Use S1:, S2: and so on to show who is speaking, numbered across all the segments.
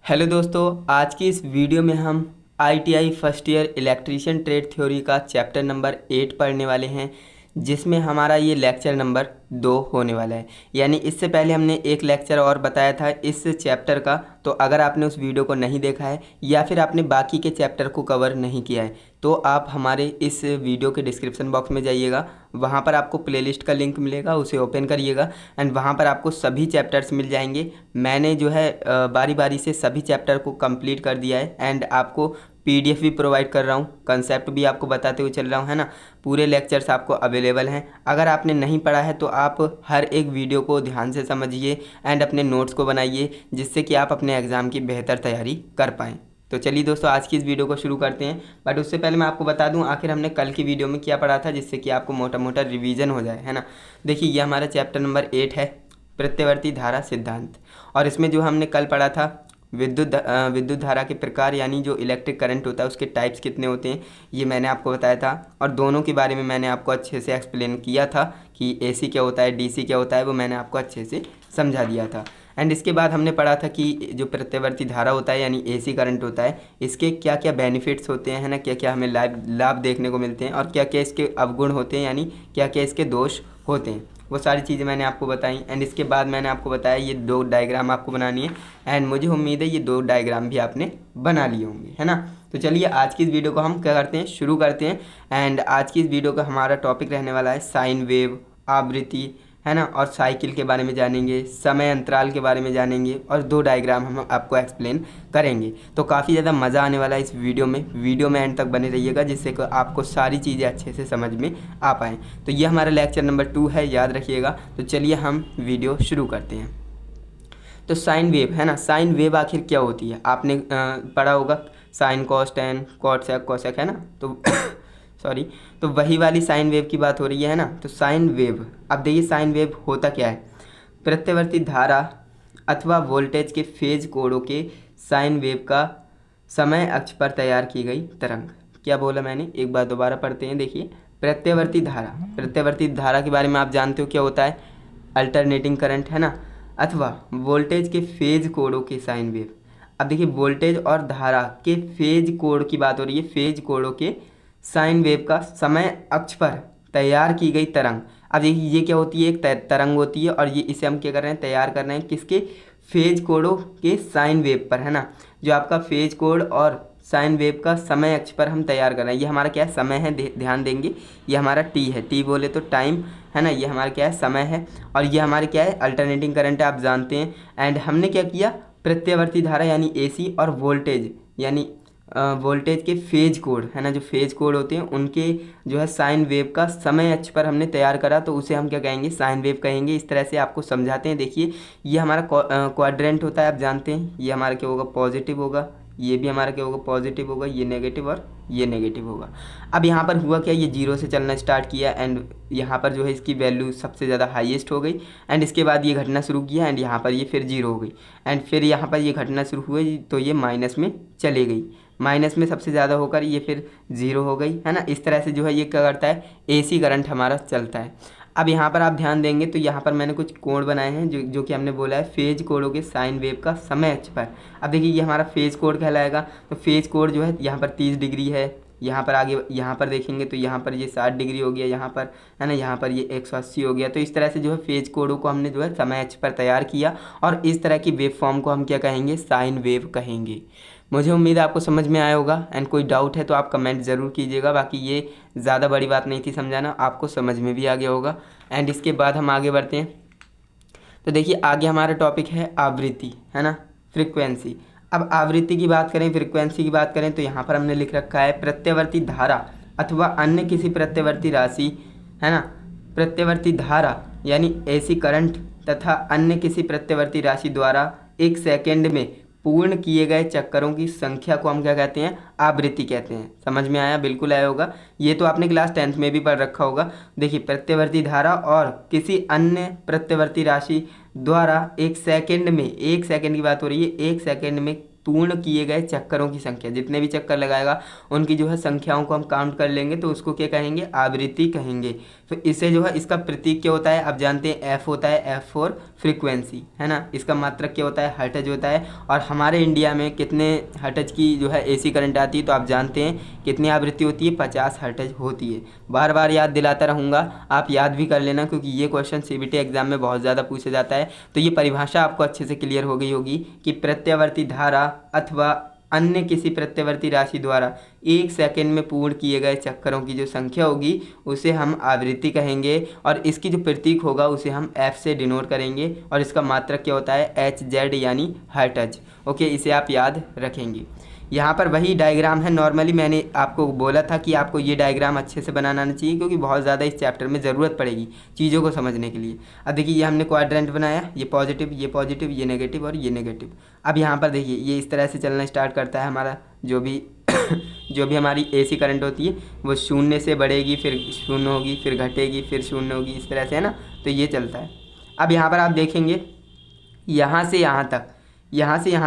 S1: Hello दोस्तों, आज की इस वीडियो में हम ITI first year electrician trade theory का चैप्टर नंबर 8 पढ़ने वाले हैं, जिसमें हमारा ये लेक्चर नंबर 2 होने वाला है। यानी इससे पहले हमने एक लेक्चर और बताया था इस चैप्टर का, तो अगर आपने उस वीडियो को नहीं देखा है या फिर आपने बाकी के चैप्टर को कवर नहीं किया है तो आप हमारे इस वीडियो के डिस्क्रिप्शन बॉक्स में जाइएगा, वहाँ पर आपको प्लेलिस्ट का लिंक मिलेगा, उसे ओपन करिएगा एंड वहाँ पर आपको सभी चैप्टर्स मिल जाएंगे। मैंने जो है बारी बारी से सभी चैप्टर को कंप्लीट कर दिया है एंड आपको पीडीएफ भी प्रोवाइड कर रहा हूँ, कंसेप्ट भी आपको बताते हुए चल रहा हूँ, है ना। पूरे लेक्चर्स आपको अवेलेबल हैं। अगर आपने नहीं पढ़ा है तो आप हर एक वीडियो को ध्यान से समझिए एंड अपने नोट्स को बनाइए, जिससे कि आप अपने एग्ज़ाम की बेहतर तैयारी कर पाएँ। तो चलिए दोस्तों, आज की इस वीडियो को शुरू करते हैं। बट उससे पहले मैं आपको बता दूं आखिर हमने कल की वीडियो में क्या पढ़ा था, जिससे कि आपको मोटा मोटा रिवीजन हो जाए, है ना। देखिए, ये हमारा चैप्टर नंबर 8 है, प्रत्यावर्ती धारा सिद्धांत। और इसमें जो हमने कल पढ़ा था विद्युत धारा के प्रकार, यानी जो इलेक्ट्रिक करंट होता है उसके टाइप्स कितने होते हैं, ये मैंने आपको बताया था। और दोनों के बारे में मैंने आपको अच्छे से एक्सप्लेन किया था कि एसी क्या होता है, डीसी क्या होता है, वो मैंने आपको अच्छे से समझा दिया था। एंड इसके बाद हमने पढ़ा था कि जो प्रत्यावर्ती धारा होता है यानी एसी करंट होता है, इसके क्या क्या बेनिफिट्स होते हैं, है ना, क्या क्या हमें लाभ देखने को मिलते हैं और क्या क्या इसके अवगुण होते हैं, यानी क्या क्या इसके दोष होते हैं, वो सारी चीज़ें मैंने आपको बताई। एंड इसके बाद मैंने आपको बताया ये 2 डायग्राम आपको बनानी है एंड मुझे उम्मीद है ये 2 डायग्राम भी आपने बना लिए होंगे, है ना। तो चलिए आज की इस वीडियो को हम क्या करते हैं, शुरू करते हैं। एंड आज की इस वीडियो का हमारा टॉपिक रहने वाला है साइन वेव, आवृत्ति, है ना, और साइकिल के बारे में जानेंगे, समय अंतराल के बारे में जानेंगे और 2 डायग्राम हम आपको एक्सप्लेन करेंगे। तो काफ़ी ज़्यादा मज़ा आने वाला है इस वीडियो में एंड तक बने रहिएगा, जिससे कि आपको सारी चीज़ें अच्छे से समझ में आ पाएँ। तो ये हमारा लेक्चर नंबर 2 है, याद रखिएगा। तो चलिए हम वीडियो शुरू करते हैं। तो साइन वेव, है ना, साइन वेव आखिर क्या होती है, आपने पढ़ा होगा sine cos tan cot sec cosec, है ना। तो सॉरी, तो वही वाली साइन वेव की बात हो रही है ना। तो साइन वेव, अब देखिए साइन वेव होता क्या है, प्रत्यावर्ती धारा अथवा वोल्टेज के फेज कोणों के साइन वेव का समय अक्ष पर तैयार की गई तरंग। क्या बोला मैंने, एक बार दोबारा पढ़ते हैं। देखिए, प्रत्यावर्ती धारा के बारे में आप जानते हो क्या होता है, अल्टरनेटिंग करंट, है ना, अथवा वोल्टेज के फेज कोणों के साइन वेव। अब देखिए, वोल्टेज और धारा के फेज कोण की बात हो रही है, फेज कोणों के साइन वेव का समय अक्ष पर तैयार की गई तरंग। अब देखिए, ये क्या होती है, एक तरंग होती है और ये इसे हम क्या कर रहे हैं, तैयार कर रहे हैं किसके, फेज कोणों के साइन वेव पर, है ना। जो आपका फेज कोण और साइन वेव का समय अक्ष पर हम तैयार कर रहे हैं। ये हमारा क्या है, समय है, ध्यान देंगे, ये हमारा टी है, टी बोले तो टाइम, है ना। ये हमारा क्या है, समय है, और ये हमारे क्या है, अल्टरनेटिंग करंट है, आप जानते हैं। एंड हमने क्या किया, प्रत्यावर्ती धारा यानी एसी और वोल्टेज यानी वोल्टेज के फेज कोड, है ना, जो फेज कोड होते हैं उनके जो है साइन वेव का समय अक्ष पर हमने तैयार करा, तो उसे हम क्या कहेंगे, साइन वेव कहेंगे। इस तरह से आपको समझाते हैं। देखिए, ये हमारा क्वाड्रेंट होता है, आप जानते हैं, ये हमारा क्या होगा, पॉजिटिव होगा, ये भी हमारा क्या होगा, पॉजिटिव होगा, ये नेगेटिव और ये नेगेटिव होगा। अब यहाँ पर हुआ क्या, ये 0 से चलना स्टार्ट किया एंड यहाँ पर जो है इसकी वैल्यू सबसे ज़्यादा हाईएस्ट हो गई एंड इसके बाद ये घटना शुरू किया एंड यहाँ पर ये फिर 0 हो गई एंड फिर यहाँ पर ये घटना शुरू हुई तो ये माइनस में चली गई, माइनस में सबसे ज़्यादा होकर ये फिर 0 हो गई, है ना। इस तरह से जो है ये क्या करता है, एसी करंट हमारा चलता है। अब यहाँ पर आप ध्यान देंगे तो यहाँ पर मैंने कुछ कोण बनाए हैं जो कि हमने बोला है फेज कोणों के साइन वेव का समय अक्ष पर। अब देखिए, ये हमारा फेज कोण कहलाएगा। तो फेज कोण जो है यहाँ पर 30 डिग्री है, यहाँ पर आगे यहाँ पर देखेंगे तो यहाँ पर ये 60 डिग्री हो गया, यहाँ पर, है ना, यहाँ पर ये 180 हो गया। तो इस तरह से जो है फेज कोणों को हमने जो है समय अक्ष पर तैयार किया और इस तरह की वेव फॉर्म को हम क्या कहेंगे, साइन वेव कहेंगे। मुझे उम्मीद है आपको समझ में आया होगा एंड कोई डाउट है तो आप कमेंट ज़रूर कीजिएगा। बाकी ये ज़्यादा बड़ी बात नहीं थी समझाना, आपको समझ में भी आ गया होगा। एंड इसके बाद हम आगे बढ़ते हैं। तो देखिए, आगे हमारा टॉपिक है आवृत्ति, है ना, फ्रीक्वेंसी। अब आवृत्ति की बात करें, फ्रीक्वेंसी की बात करें तो यहाँ पर हमने लिख रखा है प्रत्यावर्ती धारा अथवा अन्य किसी प्रत्यावर्ती राशि, है ना, प्रत्यावर्ती धारा यानी एसी करंट तथा अन्य किसी प्रत्यावर्ती राशि द्वारा 1 सेकेंड में पूर्ण किए गए चक्करों की संख्या को हम क्या कहते हैं, आवृत्ति कहते हैं। समझ में आया, बिल्कुल आया होगा, ये तो आपने क्लास 10th में भी पढ़ रखा होगा। देखिए, प्रत्यावर्ती धारा और किसी अन्य प्रत्यावर्ती राशि द्वारा 1 सेकेंड में, 1 सेकेंड की बात हो रही है, 1 सेकेंड में पूर्ण किए गए चक्करों की संख्या, जितने भी चक्कर लगाएगा उनकी जो है संख्याओं को हम काउंट कर लेंगे तो उसको क्या कहेंगे, आवृत्ति कहेंगे। तो इससे जो है इसका प्रतीक क्या होता है, आप जानते हैं एफ होता है, एफ फॉर फ्रीक्वेंसी, है ना। इसका मात्रक क्या होता है, हर्ट्ज होता है। और हमारे इंडिया में कितने हर्ट्ज की जो है एसी करंट आती है, तो आप जानते हैं कितनी आवृत्ति होती है, 50 हर्ट्ज होती है। बार बार याद दिलाता रहूँगा, आप याद भी कर लेना, क्योंकि ये क्वेश्चन सीबीटी एग्जाम में बहुत ज़्यादा पूछा जाता है। तो ये परिभाषा आपको अच्छे से क्लियर हो गई होगी कि प्रत्यावर्ती धारा अथवा अन्य किसी प्रत्यावर्ती राशि द्वारा 1 सेकंड में पूर्ण किए गए चक्करों की जो संख्या होगी उसे हम आवृत्ति कहेंगे, और इसकी जो प्रतीक होगा उसे हम एफ से डिनोट करेंगे, और इसका मात्रक क्या होता है, एच जेड यानी हर्ट्ज। ओके, इसे आप याद रखेंगे। यहाँ पर वही डायग्राम है। नॉर्मली मैंने आपको बोला था कि आपको ये डायग्राम अच्छे से बनाना आना चाहिए, क्योंकि बहुत ज़्यादा इस चैप्टर में ज़रूरत पड़ेगी चीज़ों को समझने के लिए। अब देखिए, ये हमने क्वाड्रेंट बनाया, ये पॉजिटिव, ये पॉजिटिव, ये नेगेटिव और ये नेगेटिव। अब यहाँ पर देखिए, ये इस तरह से चलना स्टार्ट करता है हमारा जो भी जो भी हमारी एसी करंट होती है वो शून्य से बढ़ेगी, फिर शून्य होगी, फिर घटेगी, फिर शून्य होगी, इस तरह से, है ना। तो ये चलता है। अब यहाँ पर आप देखेंगे, यहाँ से यहाँ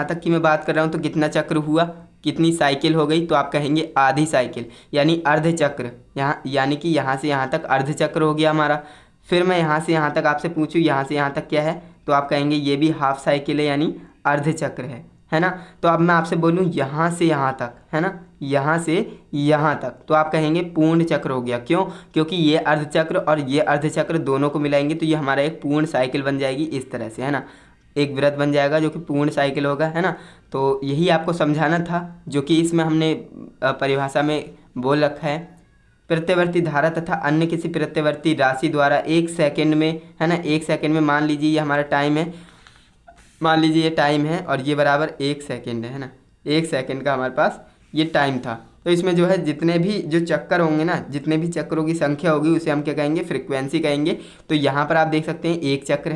S1: तक की मैं बात कर रहा हूँ, तो कितना चक्र हुआ, कितनी साइकिल हो गई, तो आप कहेंगे आधी साइकिल यानी अर्ध चक्र। यहाँ यानी कि यहाँ से यहाँ तक अर्ध चक्र हो गया हमारा। फिर मैं यहाँ से यहाँ तक आपसे पूछूँ, यहाँ से यहाँ तक क्या है, तो आप कहेंगे ये भी हाफ साइकिल है यानी अर्ध चक्र है ना। तो अब मैं आपसे बोलूँ यहाँ से यहाँ तक, है ना, यहाँ से यहाँ तक, तो आप कहेंगे पूर्ण चक्र हो गया। क्यों? क्योंकि ये अर्धचक्र और ये अर्धचक्र दोनों को मिलाएंगे तो ये हमारा एक पूर्ण साइकिल बन जाएगी, इस तरह से, है ना। एक वृत्त बन जाएगा जो कि पूर्ण साइकिल होगा, है ना। तो यही आपको समझाना था, जो कि इसमें हमने परिभाषा में बोल रखा है। प्रत्यावर्ती धारा तथा अन्य किसी प्रत्यावर्ती राशि द्वारा 1 सेकंड में, है ना, 1 सेकंड में, मान लीजिए ये हमारा टाइम है, मान लीजिए ये टाइम है और ये बराबर 1 सेकंड है ना। 1 सेकंड का हमारे पास ये टाइम था। तो इसमें जो है जितने भी जो चक्कर होंगे ना, जितने भी चक्करों की संख्या होगी उसे हम क्या कहेंगे, फ्रीक्वेंसी कहेंगे। तो यहाँ पर आप देख सकते हैं एक चक्र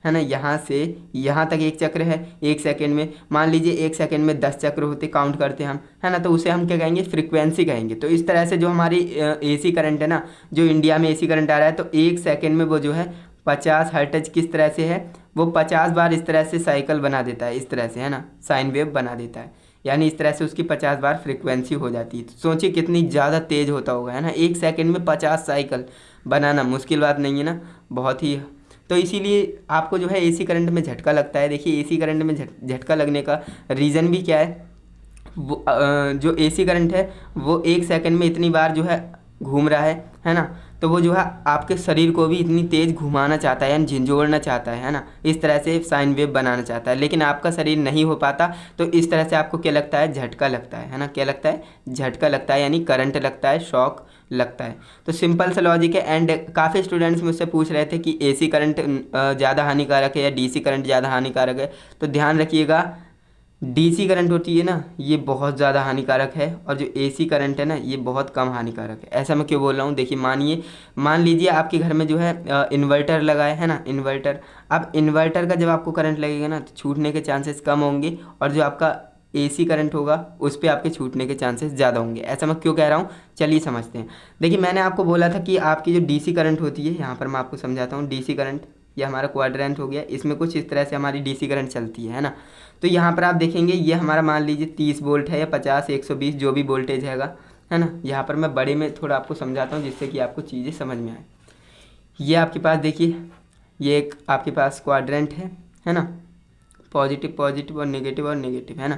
S1: है ना, यहाँ से यहाँ तक एक चक्र है 1 सेकंड में। मान लीजिए 1 सेकंड में 10 चक्र होते, काउंट करते हम, है ना, तो उसे हम क्या कहेंगे, फ्रीक्वेंसी कहेंगे। तो इस तरह से जो हमारी एसी करंट है ना, जो इंडिया में एसी करंट आ रहा है, तो 1 सेकंड में वो जो है 50 हर्ट्ज किस तरह से है, वो 50 बार इस तरह से साइकिल बना देता है, इस तरह से, है ना, साइन वेव बना देता है। यानी इस तरह से उसकी 50 बार फ्रीक्वेंसी हो जाती है। तो सोचिए कितनी ज़्यादा तेज़ होता होगा, है ना। 1 सेकंड में 50 साइकिल बनाना मुश्किल बात नहीं है ना, बहुत ही। तो इसीलिए आपको जो है एसी करंट में झटका लगता है। देखिए, एसी करंट में झटका लगने का रीज़न भी क्या है, वो जो एसी करंट है वो 1 सेकंड में इतनी बार जो है घूम रहा है ना। तो वो जो है आपके शरीर को भी इतनी तेज़ घुमाना चाहता है, यानी झिंझोड़ना चाहता है ना, इस तरह से साइन वेव बनाना चाहता है, लेकिन आपका शरीर नहीं हो पाता। तो इस तरह से आपको क्या लगता है, झटका लगता है ना। क्या लगता है, झटका लगता है, यानी करंट लगता है, शॉक लगता है। तो सिंपल सा लॉजिक है। एंड काफ़ी स्टूडेंट्स मुझसे पूछ रहे थे कि एसी करंट ज़्यादा हानिकारक है या डीसी करंट ज़्यादा हानिकारक है। तो ध्यान रखिएगा, डीसी करंट होती है ना, ये बहुत ज़्यादा हानिकारक है, और जो एसी करंट है ना, ये बहुत कम हानिकारक है। ऐसा मैं क्यों बोल रहा हूँ, देखिए, मान लीजिए आपके घर में जो है इन्वर्टर लगा है ना, इन्वर्टर। अब इन्वर्टर का जब आपको करंट लगेगा ना, तो छूटने के चांसेस कम होंगे, और जो आपका एसी करंट होगा उस पर आपके छूटने के चांसेस ज़्यादा होंगे। ऐसा मैं क्यों कह रहा हूँ, चलिए समझते हैं। देखिए, मैंने आपको बोला था कि आपकी जो डीसी करंट होती है, यहाँ पर मैं आपको समझाता हूँ। डीसी करंट, ये हमारा क्वाड्रेंट हो गया, इसमें कुछ इस तरह से हमारी डीसी करंट चलती है ना। तो यहाँ पर आप देखेंगे, ये हमारा मान लीजिए 30 वोल्ट है या 50, 120, जो भी वोल्टेज है ना। यहाँ पर मैं बड़े में थोड़ा आपको समझाता हूँ जिससे कि आपको चीज़ें समझ में आए। ये आपके पास देखिए, ये एक आपके पास क्वाड्रेंट है ना, पॉजिटिव पॉजिटिव और नेगेटिव, है ना।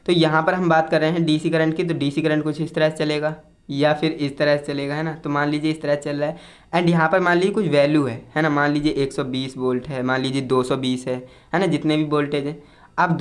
S1: तो यहाँ पर हम बात कर रहे हैं डीसी करंट की, तो डीसी करंट कुछ इस तरह से चलेगा या फिर इस तरह से चलेगा, है ना। तो मान लीजिए इस तरह चल रहा है, एंड यहाँ पर मान लीजिए कुछ वैल्यू है ना। मान लीजिए 120 वोल्ट है, मान लीजिए 220 है ना, जितने भी वोल्टेज हैं। अब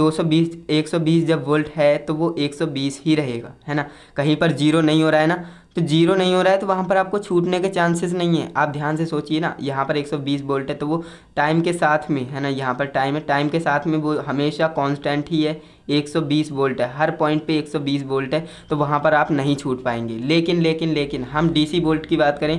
S1: 120 जब वोल्ट है तो वो 120 ही रहेगा, है ना। कहीं पर जीरो नहीं हो रहा है ना, तो जीरो नहीं हो रहा है तो वहाँ पर आपको छूटने के चांसेस नहीं है। आप ध्यान से सोचिए ना, यहाँ पर 120 वोल्ट है तो वो टाइम के साथ में, है ना, यहाँ पर टाइम है, टाइम के साथ में वो हमेशा कांस्टेंट ही है, 120 वोल्ट है, हर पॉइंट पे 120 वोल्ट है, तो वहाँ पर आप नहीं छूट पाएंगे। लेकिन हम डीसी वोल्ट की बात करें,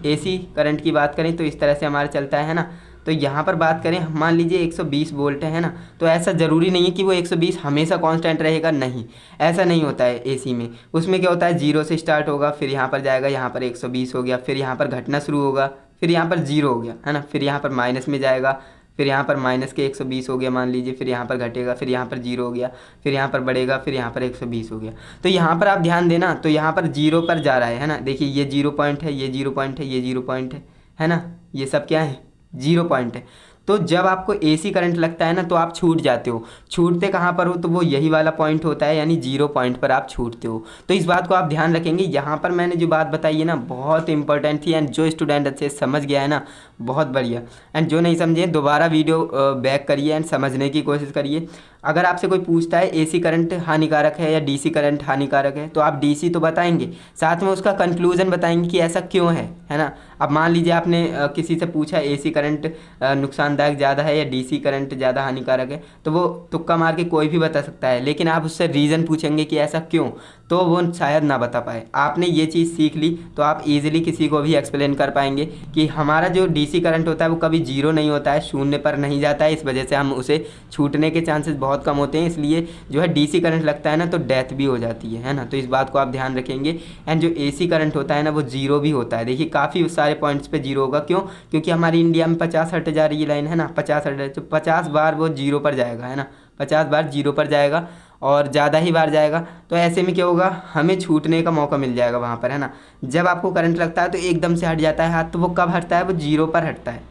S1: एसी करंट की बात करें, तो इस तरह से हमारा चलता है ना। तो यहाँ पर बात करें, मान लीजिए 120 वोल्ट है ना, तो ऐसा ज़रूरी नहीं है कि वो 120 हमेशा कांस्टेंट रहेगा, नहीं, ऐसा नहीं होता है एसी में। उसमें क्या होता है, जीरो से स्टार्ट होगा, फिर यहाँ पर जाएगा, यहाँ पर 120 हो गया, फिर यहाँ पर घटना शुरू होगा, फिर यहाँ पर जीरो हो गया, है ना, फिर यहाँ पर माइनस में जाएगा, फिर यहाँ पर माइनस के 120 हो गया मान लीजिए, फिर यहाँ पर घटेगा, फिर यहाँ पर 0 हो गया, फिर यहाँ पर बढ़ेगा, फिर यहाँ पर 120 हो गया। तो यहाँ पर आप ध्यान देना, तो यहाँ पर 0 पर जा रहा है ना, देखिए ये 0 पॉइंट है, ये 0 पॉइंट है, ये 0 पॉइंट है ना, ये सब क्या है 0 पॉइंट है। तो जब आपको AC करंट लगता है ना तो आप छूट जाते हो। छूटते कहाँ पर हो, तो वो यही वाला पॉइंट होता है, यानी 0 पॉइंट पर आप छूटते हो। तो इस बात को आप ध्यान रखेंगे। यहाँ पर मैंने जो बात बताई है ना बहुत इंपॉर्टेंट थी, एंड जो स्टूडेंट अच्छे से समझ गया है ना बहुत बढ़िया, एंड जो नहीं समझे दोबारा वीडियो बैक करिए एंड समझने की कोशिश करिए। अगर आपसे कोई पूछता है AC करंट हानिकारक है या DC करंट हानिकारक है, तो आप DC तो बताएंगे, साथ में उसका कंक्लूजन बताएंगे कि ऐसा क्यों है ना। अब मान लीजिए आपने किसी से पूछा AC करंट नुकसानदायक ज़्यादा है या DC करंट ज़्यादा हानिकारक है, तो वो तुक्का मार के कोई भी बता सकता है, लेकिन आप उससे रीज़न पूछेंगे कि ऐसा क्यों, तो वो शायद ना बता पाए। आपने ये चीज़ सीख ली तो आप इजीली किसी को भी एक्सप्लेन कर पाएंगे कि हमारा जो DC करंट होता है वो कभी 0 नहीं होता है, शून्य पर नहीं जाता है, इस वजह से हम उसे छूटने के चांसेस बहुत कम होते हैं। इसलिए जो है DC करंट लगता है ना तो डेथ भी हो जाती है ना। तो इस बात को आप ध्यान रखेंगे। एंड जो AC करंट होता है ना वो 0 भी होता है। देखिए काफ़ी सारे पॉइंट्स पे 0 होगा, क्यों, क्योंकि हमारी इंडिया में 50 हर्ट्ज जा रही लाइन है ना, 50 हर्ट्ज, तो 50 बार वो 0 पर जाएगा है ना, 50 बार 0 पर जाएगा और ज़्यादा ही बार जाएगा। तो ऐसे में क्या होगा, हमें छूटने का मौका मिल जाएगा वहाँ पर है ना। जब आपको करंट लगता है तो एकदम से हट जाता है हाथ, तो वो कब हटता है, वो 0 पर हटता है।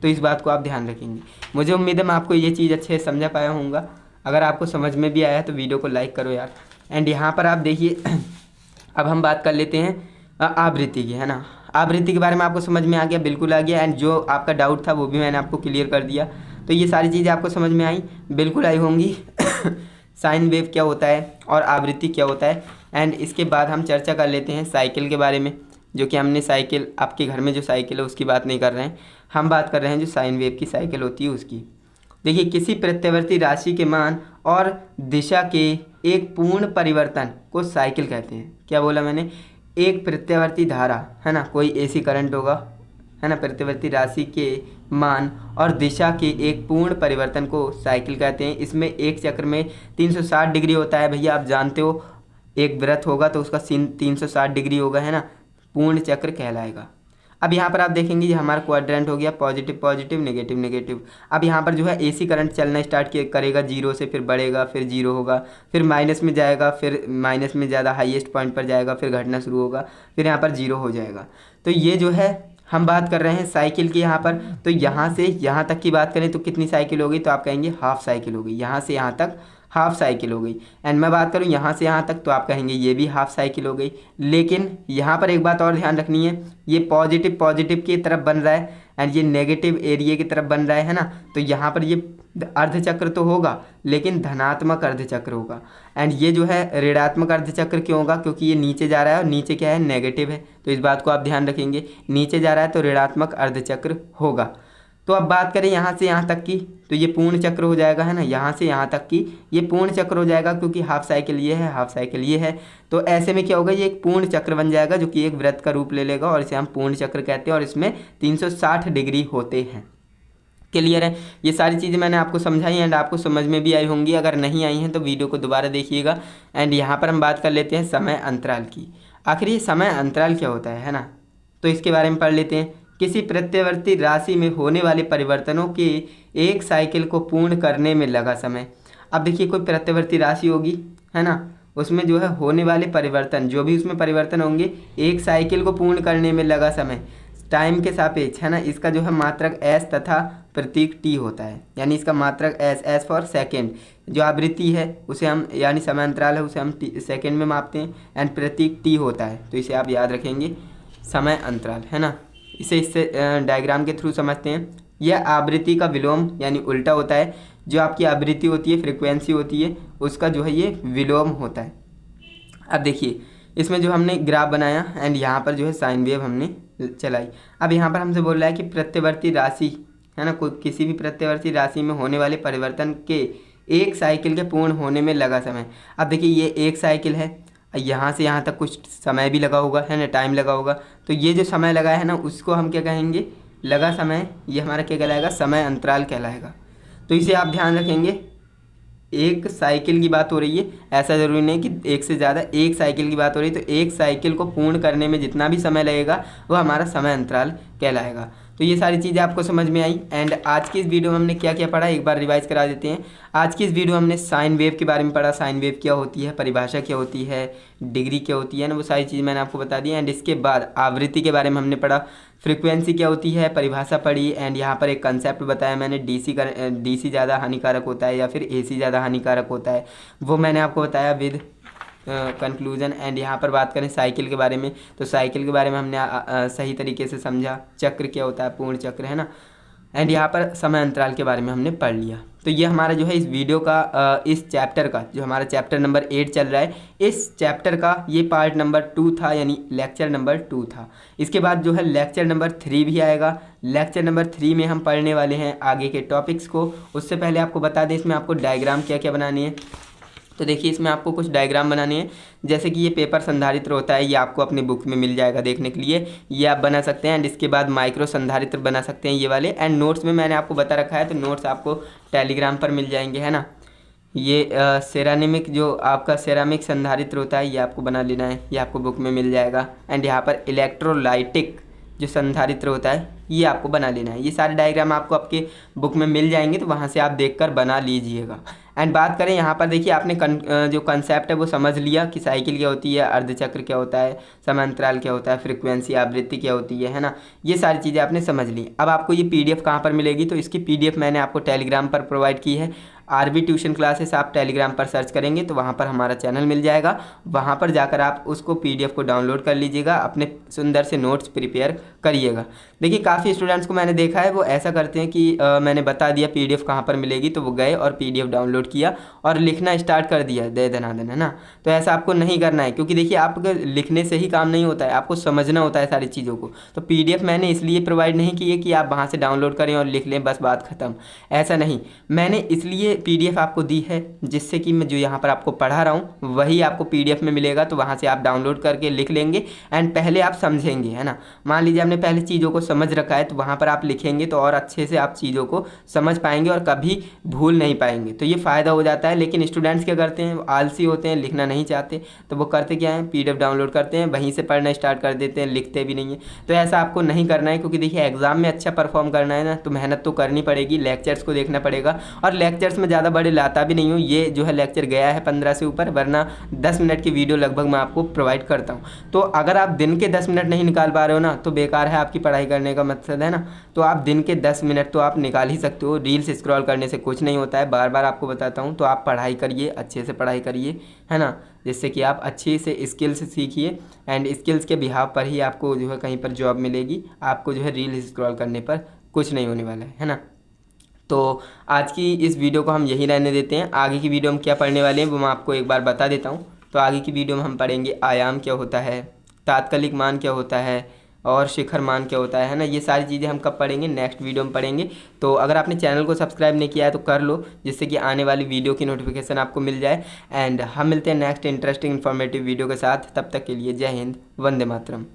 S1: तो इस बात को आप ध्यान रखेंगे। मुझे उम्मीद है मैं आपको ये चीज़ अच्छे से समझा पाया हूँगा। अगर आपको समझ में भी आया है तो वीडियो को लाइक करो यार। एंड यहाँ पर आप देखिए अब हम बात कर लेते हैं आवृत्ति की, है ना। आवृत्ति के बारे में आपको समझ में आ गया, बिल्कुल आ गया। एंड जो आपका डाउट था वो भी मैंने आपको क्लियर कर दिया। तो ये सारी चीज़ें आपको समझ में आई, बिल्कुल आई होंगी। साइन वेव क्या होता है और आवृत्ति क्या होता है। एंड इसके बाद हम चर्चा कर लेते हैं साइकिल के बारे में, जो कि हमने साइकिल, आपके घर में जो साइकिल है उसकी बात नहीं कर रहे हैं, हम बात कर रहे हैं जो साइन वेव की साइकिल होती है उसकी। देखिए किसी प्रत्यावर्ती राशि के मान और दिशा के एक पूर्ण परिवर्तन को साइकिल कहते हैं। क्या बोला मैंने, एक प्रत्यावर्ती धारा है ना, कोई AC करंट होगा है ना, प्रत्यावर्ती राशि के मान और दिशा के एक पूर्ण परिवर्तन को साइकिल कहते हैं। इसमें एक चक्र में 360 डिग्री होता है भैया, आप जानते हो। एक वृत्त होगा तो उसका सीन 360 डिग्री होगा है ना, पूर्ण चक्र कहलाएगा। अब यहाँ पर आप देखेंगे ये हमारा क्वाड्रेंट हो गया, पॉजिटिव पॉजिटिव नेगेटिव नेगेटिव। अब यहाँ पर जो है AC करंट चलना स्टार्ट करेगा 0 से, फिर बढ़ेगा, फिर 0 होगा, फिर माइनस में जाएगा, फिर माइनस में ज़्यादा हाईएस्ट पॉइंट पर जाएगा, फिर घटना शुरू होगा, फिर यहाँ पर 0 हो जाएगा। तो ये जो है हम बात कर रहे हैं साइकिल की यहाँ पर। तो यहाँ से यहाँ तक की बात करें तो कितनी साइकिल हो गई, तो आप कहेंगे हाफ साइकिल हो गई। यहाँ से यहाँ तक हाफ साइकिल हो गई। एंड मैं बात करूँ यहाँ से यहाँ तक, तो आप कहेंगे ये भी हाफ साइकिल हो गई। लेकिन यहाँ पर एक बात और ध्यान रखनी है, ये पॉजिटिव पॉजिटिव की तरफ बन रहा है एंड ये नेगेटिव एरिया की तरफ बन रहा है ना। तो यहाँ पर ये अर्धचक्र तो होगा लेकिन धनात्मक अर्धचक्र होगा। एंड ये जो है ऋणात्मक अर्धचक्र क्यों होगा, क्योंकि ये नीचे जा रहा है और नीचे क्या है, नेगेटिव है। तो इस बात को आप ध्यान रखेंगे, नीचे जा रहा है तो ऋणात्मक अर्धचक्र होगा। तो अब बात करें यहाँ से यहाँ तक की, तो ये पूर्ण चक्र हो जाएगा है ना। यहाँ से यहाँ तक की ये पूर्ण चक्र हो जाएगा, क्योंकि हाफ साइकिल ये है, हाफ साइकिल ये है। तो ऐसे में क्या होगा, ये एक पूर्ण चक्र बन जाएगा जो कि एक वृत्त का रूप ले लेगा और इसे हम पूर्ण चक्र कहते हैं। और इसमें 360 डिग्री होते हैं। क्लियर है, ये सारी चीज़ें मैंने आपको समझाई एंड आपको समझ में भी आई होंगी। अगर नहीं आई हैं तो वीडियो को दोबारा देखिएगा। एंड यहाँ पर हम बात कर लेते हैं समय अंतराल की। आखिर ये समय अंतराल क्या होता है ना, तो इसके बारे में पढ़ लेते हैं। किसी प्रत्यावर्ती राशि में होने वाले परिवर्तनों के एक साइकिल को पूर्ण करने में लगा समय। अब देखिए कोई प्रत्यावर्ती राशि होगी है ना, उसमें जो है होने वाले परिवर्तन, जो भी उसमें परिवर्तन होंगे, एक साइकिल को पूर्ण करने में लगा समय टाइम के सापेक्ष है ना। इसका जो है मात्रक S तथा प्रतीक T होता है, यानी इसका मात्रक S फॉर सेकेंड। जो आवृत्ति है उसे हम, यानी समय अंतराल है उसे हम सेकेंड में मापते हैं एंड प्रतीक T होता है। तो इसे आप याद रखेंगे, समय अंतराल है ना। इससे डायग्राम के थ्रू समझते हैं। यह आवृत्ति का विलोम यानी उल्टा होता है। जो आपकी आवृत्ति होती है, फ्रिक्वेंसी होती है, उसका जो है ये विलोम होता है। अब देखिए इसमें जो हमने ग्राफ बनाया एंड यहाँ पर जो है साइन वेव हमने चलाई। अब यहाँ पर हमसे बोल रहा है कि प्रत्यावर्ती राशि है ना, कोई किसी भी प्रत्यावर्ती राशि में होने वाले परिवर्तन के एक साइकिल के पूर्ण होने में लगा समय। अब देखिए ये एक साइकिल है, यहाँ से यहाँ तक कुछ समय भी लगा होगा है ना, टाइम लगा होगा। तो ये जो समय लगा है ना उसको हम क्या कहेंगे, लगा समय। ये हमारा क्या कहलाएगा, समय अंतराल कहलाएगा। तो इसे आप ध्यान रखेंगे। एक साइकिल की बात हो रही है, ऐसा ज़रूरी नहीं कि एक से ज़्यादा, एक साइकिल की बात हो रही है। तो एक साइकिल को पूर्ण करने में जितना भी समय लगेगा वो हमारा समय अंतराल कहलाएगा। तो ये सारी चीज़ें आपको समझ में आई। एंड आज की इस वीडियो में हमने क्या क्या पढ़ा एक बार रिवाइज करा देते हैं। आज की इस वीडियो में हमने साइन वेव के बारे में पढ़ा, साइन वेव क्या होती है, परिभाषा क्या होती है, डिग्री क्या होती है ना, वो सारी चीज़ मैंने आपको बता दी। एंड इसके बाद आवृत्ति के बारे में हमने पढ़ा, फ्रीक्वेंसी क्या होती है, परिभाषा पढ़ी। एंड यहाँ पर एक कंसेप्ट बताया मैंने, डीसी ज़्यादा हानिकारक होता है या फिर एसी ज़्यादा हानिकारक होता है, वो मैंने आपको बताया विद कंक्लूजन। एंड यहाँ पर बात करें साइकिल के बारे में, तो साइकिल के बारे में हमने सही तरीके से समझा, चक्र क्या होता है, पूर्ण चक्र है ना। एंड यहाँ पर समय अंतराल के बारे में हमने पढ़ लिया। तो ये हमारा जो है इस वीडियो का इस चैप्टर का जो हमारा चैप्टर नंबर 8 चल रहा है, इस चैप्टर का ये पार्ट नंबर 2 था, यानी लेक्चर नंबर 2 था। इसके बाद जो है लेक्चर नंबर 3 भी आएगा। लेक्चर नंबर 3 में हम पढ़ने वाले हैं आगे के टॉपिक्स को। उससे पहले आपको बता दें इसमें आपको डायग्राम क्या क्या बनानी है। तो देखिए इसमें आपको कुछ डायग्राम बनाने हैं, जैसे कि ये पेपर संधारित्र होता है, ये आपको अपनी बुक में मिल जाएगा देखने के लिए, ये आप बना सकते हैं। एंड इसके बाद माइक्रो संधारित्र बना सकते हैं ये वाले। एंड नोट्स में मैंने आपको बता रखा है, तो नोट्स आपको टेलीग्राम पर मिल जाएंगे, है ना। ये सेरामिक जो आपका सेरामिक संधारित्र होता है, ये आपको बना लेना है, ये आपको बुक में मिल जाएगा। एंड यहाँ पर इलेक्ट्रोलाइटिक जो संधारित्र होता है, ये आपको बना लेना है। ये सारे डायग्राम आपको आपके बुक में मिल जाएंगे, तो वहाँ से आप देखकर बना लीजिएगा। एंड बात करें यहाँ पर, देखिए आपने जो कंसेप्ट है वो समझ लिया कि साइकिल क्या होती है, अर्धचक्र क्या होता है, समय अंतराल क्या होता है, फ्रीक्वेंसी आवृत्ति क्या होती है ना। ये सारी चीज़ें आपने समझ ली। अब आपको ये PDF कहाँ पर मिलेगी, तो इसकी PDF मैंने आपको टेलीग्राम पर प्रोवाइड की है। RB ट्यूशन क्लासेस आप टेलीग्राम पर सर्च करेंगे तो वहाँ पर हमारा चैनल मिल जाएगा, वहाँ पर जाकर आप उसको PDF को डाउनलोड कर लीजिएगा, अपने सुंदर से नोट्स प्रिपेयर करिएगा। देखिए काफ़ी स्टूडेंट्स को मैंने देखा है वो ऐसा करते हैं कि मैंने बता दिया PDF कहाँ पर मिलेगी, तो वो गए और PDF डाउनलोड किया और लिखना स्टार्ट कर दिया दे दनादन, है ना। तो ऐसा आपको नहीं करना है, क्योंकि देखिए आप लिखने से ही काम नहीं होता है, आपको समझना होता है सारी चीज़ों को। तो PDF मैंने इसलिए प्रोवाइड नहीं की है कि आप वहाँ से डाउनलोड करें और लिख लें, बस बात ख़त्म, ऐसा नहीं। मैंने इसलिए PDF आपको दी है जिससे कि मैं जो यहाँ पर आपको पढ़ा रहा हूँ वही आपको PDF में मिलेगा, तो वहाँ से आप डाउनलोड करके लिख लेंगे। एंड पहले आप समझेंगे, है ना। मान लीजिए आपने पहले चीज़ों को समझ रखा है, तो वहाँ पर आप लिखेंगे तो और अच्छे से आप चीज़ों को समझ पाएंगे और कभी भूल नहीं पाएंगे, तो ये फ़ायदा हो जाता है। लेकिन स्टूडेंट्स क्या करते हैं, आलसी होते हैं, लिखना नहीं चाहते, तो वो करते क्या है, PDF डाउनलोड करते हैं, वहीं से पढ़ना स्टार्ट कर देते हैं, लिखते भी नहीं है। तो ऐसा आपको नहीं करना है, क्योंकि देखिए एग्जाम में अच्छा परफॉर्म करना है ना, तो मेहनत तो करनी पड़ेगी, लेक्चर्स को देखना पड़ेगा। और लेक्चर्स में ज़्यादा बड़े लाता भी नहीं हूँ, ये जो है लेक्चर गया है 15 से ऊपर, वरना 10 मिनट की वीडियो लगभग मैं आपको प्रोवाइड करता हूँ। तो अगर आप दिन के 10 मिनट नहीं निकाल पा रहे हो ना, तो बेकार है आपकी पढ़ाई करने का मकसद, है ना। तो आप दिन के 10 मिनट तो आप निकाल ही सकते हो, रील्स स्क्रॉल करने से कुछ नहीं होता है, बार बार आपको बताता हूँ। तो आप पढ़ाई करिए, अच्छे से पढ़ाई करिए, है ना, जिससे कि आप अच्छे से स्किल्स सीखिए। एंड स्किल्स के बिहाव पर ही आपको जो है कहीं पर जॉब मिलेगी, आपको जो है रील स्क्रॉल करने पर कुछ नहीं होने वाला है ना। तो आज की इस वीडियो को हम यहीं रहने देते हैं। आगे की वीडियो में क्या पढ़ने वाले हैं वो मैं आपको एक बार बता देता हूँ। तो आगे की वीडियो में हम पढ़ेंगे आयाम क्या होता है, तात्कालिक मान क्या होता है, और शिखर मान क्या होता है ना। ये सारी चीज़ें हम कब पढ़ेंगे, नेक्स्ट वीडियो में पढ़ेंगे। तो अगर आपने चैनल को सब्सक्राइब नहीं किया है तो कर लो, जिससे कि आने वाली वीडियो की नोटिफिकेशन आपको मिल जाए। एंड हम मिलते हैं नेक्स्ट इंटरेस्टिंग इन्फॉर्मेटिव वीडियो के साथ, तब तक के लिए जय हिंद, वंदे मातरम।